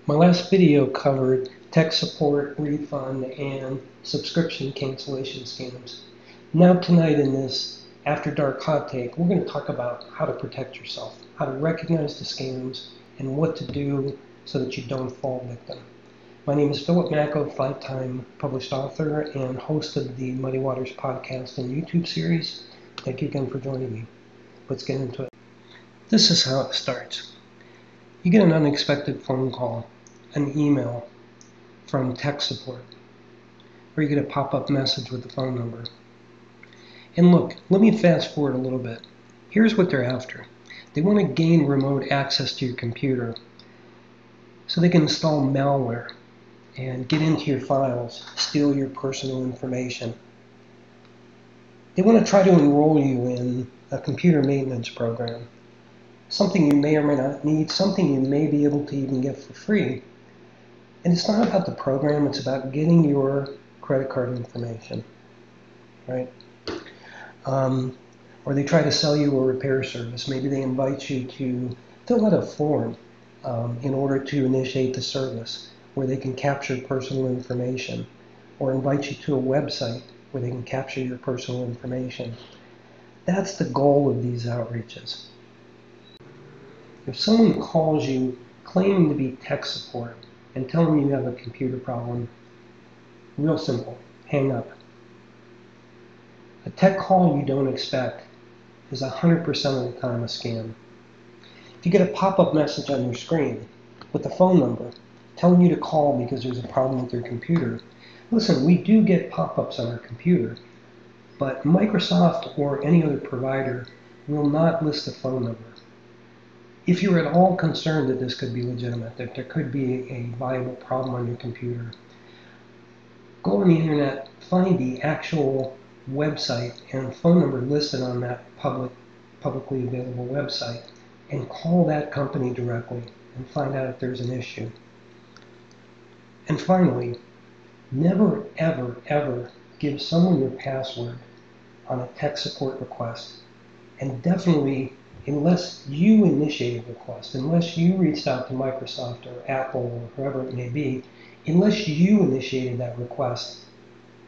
My last video covered tech support, refund, and subscription cancellation scams. Now tonight in this After Dark Hot Take, we're going to talk about how to protect yourself, how to recognize the scams, and what to do so that you don't fall victim. My name is Philip Macko, 5-time published author and host of the Muddy Waters podcast and YouTube series. Thank you again for joining me. Let's get into it. This is how it starts. You get an unexpected phone call, an email from tech support, or you get a pop-up message with the phone number. And look, let me fast forward a little bit. Here's what they're after. They want to gain remote access to your computer so they can install malware and get into your files, steal your personal information. They want to try to enroll you in a computer maintenance program, something you may or may not need, something you may be able to even get for free. And it's not about the program, it's about getting your credit card information, right? Or they try to sell you a repair service. Maybe they invite you to fill out a form in order to initiate the service where they can capture personal information, or invite you to a website where they can capture your personal information. That's the goal of these outreaches. If someone calls you claiming to be tech support and telling you have a computer problem, real simple, hang up. A tech call you don't expect is 100% of the time a scam. If you get a pop-up message on your screen with a phone number telling you to call because there's a problem with your computer, listen, we do get pop-ups on our computer, but Microsoft or any other provider will not list a phone number. If you're at all concerned that this could be legitimate, that there could be a viable problem on your computer, go on the internet, find the actual website and phone number listed on that publicly available website, and call that company directly and find out if there's an issue. And finally, never, ever, ever give someone your password on a tech support request. And definitely, unless you initiated the request, unless you reached out to Microsoft or Apple or whoever it may be, unless you initiated that request,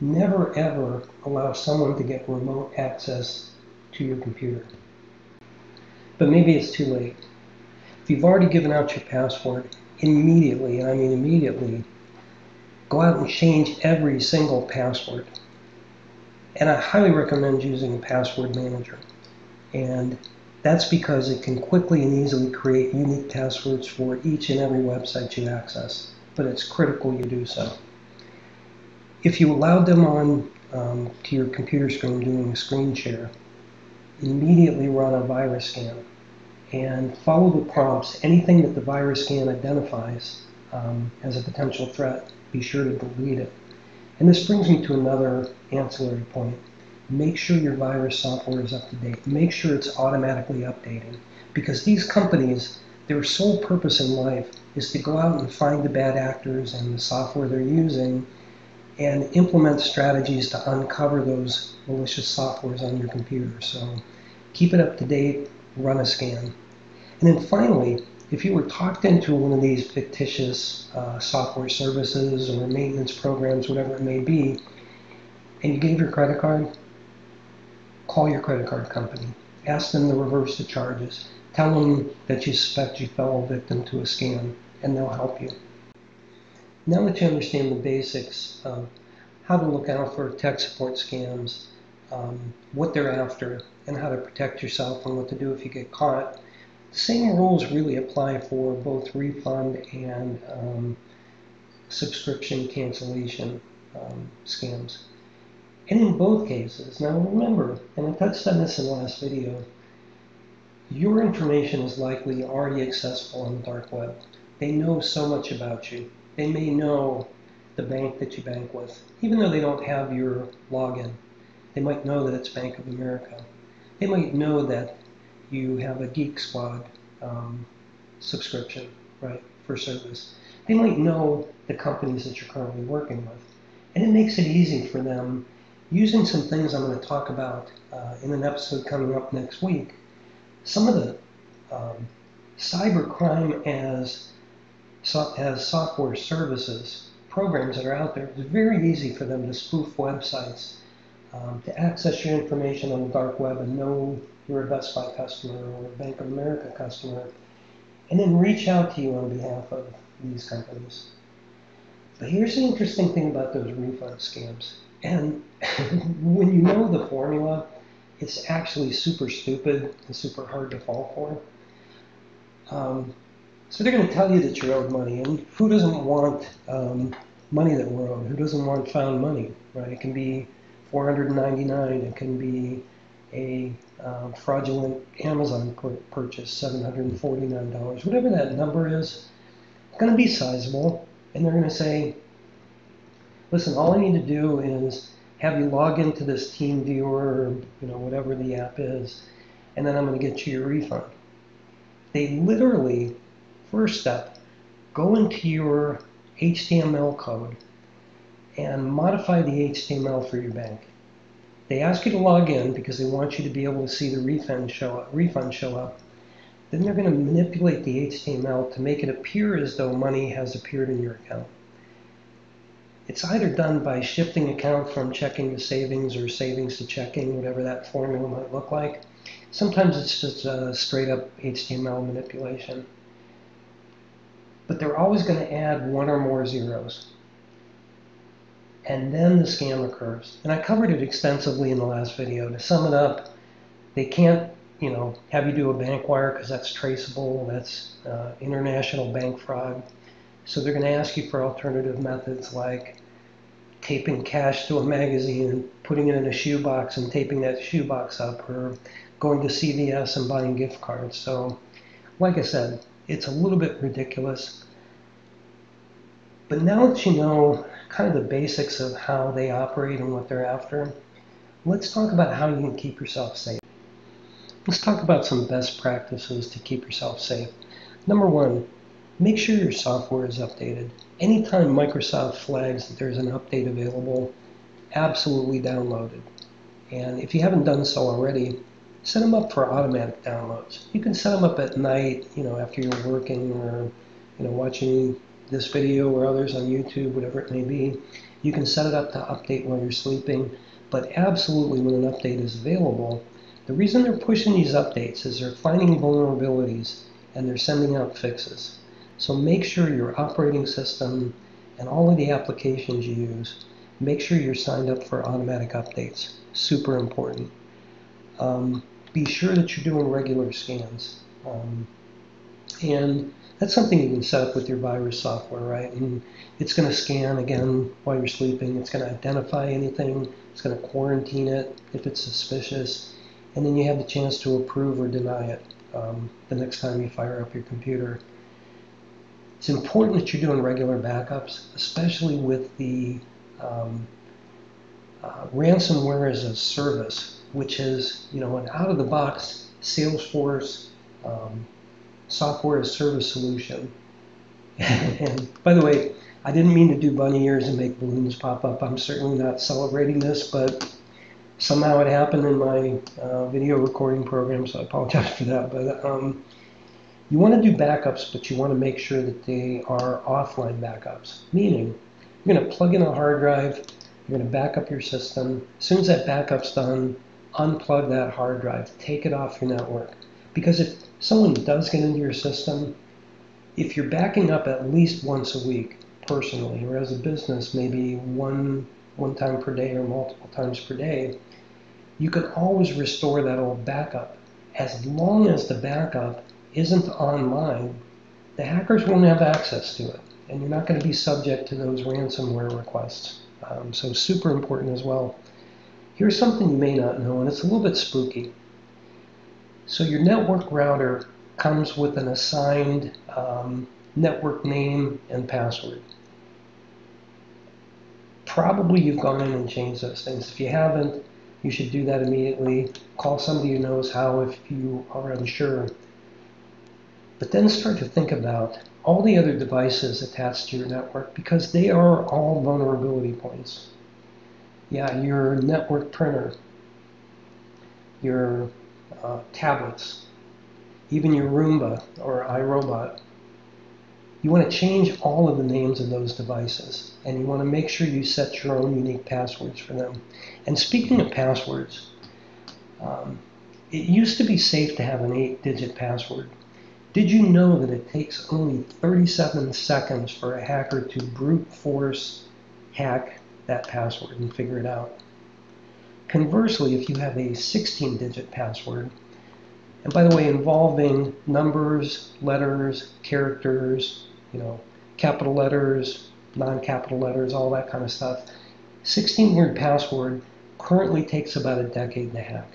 never ever allow someone to get remote access to your computer. But maybe it's too late. If you've already given out your password, immediately, and I mean immediately, go out and change every single password. And I highly recommend using a password manager. And that's because it can quickly and easily create unique passwords for each and every website you access. But it's critical you do so. If you allowed them on to your computer screen doing a screen share, immediately run a virus scan and follow the prompts. Anything that the virus scan identifies as a potential threat, be sure to delete it. And this brings me to another ancillary point. Make sure your virus software is up to date. Make sure it's automatically updating. Because these companies, their sole purpose in life is to go out and find the bad actors and the software they're using and implement strategies to uncover those malicious softwares on your computer. So keep it up to date, run a scan. And then finally, if you were talked into one of these fictitious software services or maintenance programs, whatever it may be, and you gave your credit card, call your credit card company. Ask them to reverse the charges. Tell them that you suspect you fell victim to a scam, and they'll help you. Now that you understand the basics of how to look out for tech support scams, what they're after, and how to protect yourself and what to do if you get caught, the same rules really apply for both refund and subscription cancellation scams. And in both cases, now remember, and I touched on this in the last video, your information is likely already accessible on the dark web. They know so much about you. They may know the bank that you bank with, even though they don't have your login. They might know that it's Bank of America. They might know that you have a Geek Squad subscription, right, for service. They might know the companies that you're currently working with. And it makes it easy for them, using some things I'm going to talk about in an episode coming up next week. Some of the cybercrime as as software services, programs that are out there, it's very easy for them to spoof websites, to access your information on the dark web and know you're a Best Buy customer or a Bank of America customer, and then reach out to you on behalf of these companies. But here's the interesting thing about those refund scams. And when you know the formula, it's actually super stupid and super hard to fall for. So they're going to tell you that you're owed money, and who doesn't want money that we're owed? Who doesn't want found money, right? It can be $499. It can be a fraudulent Amazon purchase, $749. Whatever that number is, it's going to be sizable, and they're going to say, listen, all I need to do is have you log into this TeamViewer or whatever the app is, and then I'm going to get you your refund. They literally, first step, go into your HTML code and modify the HTML for your bank. They ask you to log in because they want you to be able to see the refund show up. Then they're going to manipulate the HTML to make it appear as though money has appeared in your account. It's either done by shifting account from checking to savings or savings to checking, whatever that formula might look like. Sometimes it's just a straight up HTML manipulation. But they're always going to add one or more zeros. And then the scam occurs. And I covered it extensively in the last video. To sum it up, they can't have you do a bank wire because that's traceable, that's international bank fraud. So they're going to ask you for alternative methods like taping cash to a magazine and putting it in a shoebox and taping that shoebox up, or going to CVS and buying gift cards. So, like I said, it's a little bit ridiculous. But now that you know kind of the basics of how they operate and what they're after, let's talk about how you can keep yourself safe. Let's talk about some best practices to keep yourself safe. Number one, make sure your software is updated. Anytime Microsoft flags that there's an update available, absolutely download it. And if you haven't done so already, set them up for automatic downloads. You can set them up at night, after you're working or watching this video or others on YouTube, whatever it may be. You can set it up to update while you're sleeping, but absolutely when an update is available, the reason they're pushing these updates is they're finding vulnerabilities and they're sending out fixes. So make sure your operating system and all of the applications you use, make sure you're signed up for automatic updates. Super important. Be sure that you're doing regular scans. And that's something you can set up with your virus software, right? And it's going to scan again while you're sleeping. It's going to identify anything. It's going to quarantine it if it's suspicious. And then you have the chance to approve or deny it the next time you fire up your computer. It's important that you're doing regular backups, especially with the ransomware as a service, which is an out-of-the-box Salesforce software as a service solution. And by the way, I didn't mean to do bunny ears and make balloons pop up. I'm certainly not celebrating this, but somehow it happened in my video recording program, so I apologize for that. But you want to do backups, but you want to make sure that they are offline backups, meaning you're going to plug in a hard drive, you're going to back up your system. As soon as that backup's done, unplug that hard drive, take it off your network. Because if someone does get into your system, if you're backing up at least once a week personally, or as a business, maybe one time per day or multiple times per day, you can always restore that old backup. As long as the backup isn't online, the hackers won't have access to it, and you're not going to be subject to those ransomware requests. So super important as well. Here's something you may not know, and it's a little bit spooky. So your network router comes with an assigned network name and password. Probably you've gone in and changed those things. If you haven't, you should do that immediately. Call somebody who knows how if you are unsure. But then start to think about all the other devices attached to your network, because they are all vulnerability points. Yeah, your network printer, your tablets, even your Roomba or iRobot, You want to change all of the names of those devices, and you want to make sure you set your own unique passwords for them. And speaking of passwords, it used to be safe to have an 8-digit password. Did you know that it takes only 37 seconds for a hacker to brute force hack that password and figure it out? Conversely, if you have a 16-digit password, and by the way, involving numbers, letters, characters, capital letters, non-capital letters, all that kind of stuff, 16-word password currently takes about a decade to hack.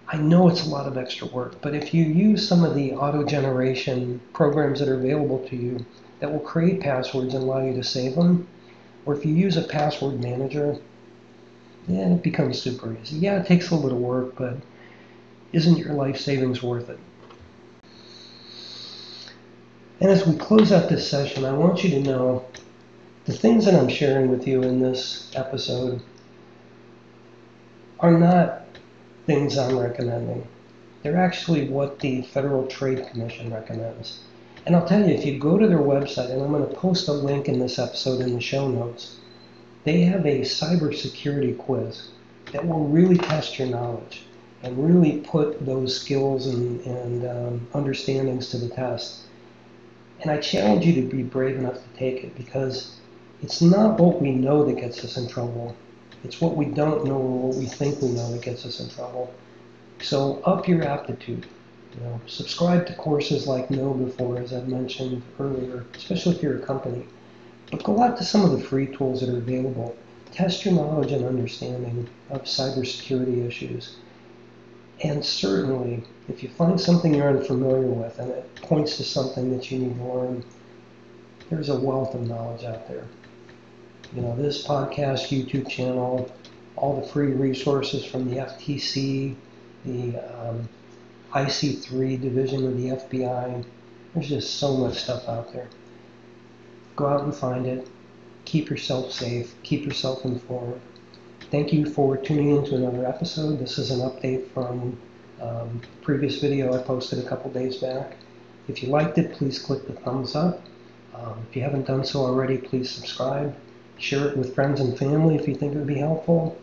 I know it's a lot of extra work, but if you use some of the auto-generation programs that are available to you that will create passwords and allow you to save them, or if you use a password manager, then it becomes super easy. Yeah, it takes a little bit of work, but isn't your life savings worth it? And as we close out this session, I want you to know the things that I'm sharing with you in this episode are not things I'm recommending. They're actually what the Federal Trade Commission recommends. And I'll tell you, if you go to their website, and I'm going to post a link in this episode in the show notes, they have a cybersecurity quiz that will really test your knowledge and really put those skills and understandings to the test. And I challenge you to be brave enough to take it, because it's not what we know that gets us in trouble. It's what we don't know or what we think we know that gets us in trouble. So up your aptitude. Subscribe to courses like KnowBe4, as I've mentioned earlier, especially if you're a company. But go out to some of the free tools that are available. Test your knowledge and understanding of cybersecurity issues. And certainly, if you find something you're unfamiliar with and it points to something that you need to learn, there's a wealth of knowledge out there. This podcast, YouTube channel, all the free resources from the FTC, the IC3 division of the FBI. There's just so much stuff out there. Go out and find it. Keep yourself safe. Keep yourself informed. Thank you for tuning in to another episode. This is an update from a previous video I posted a couple days back. If you liked it, please click the thumbs up. If you haven't done so already, please subscribe. Share it with friends and family if you think it would be helpful.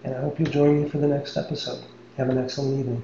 And I hope you'll join me for the next episode. Have an excellent evening.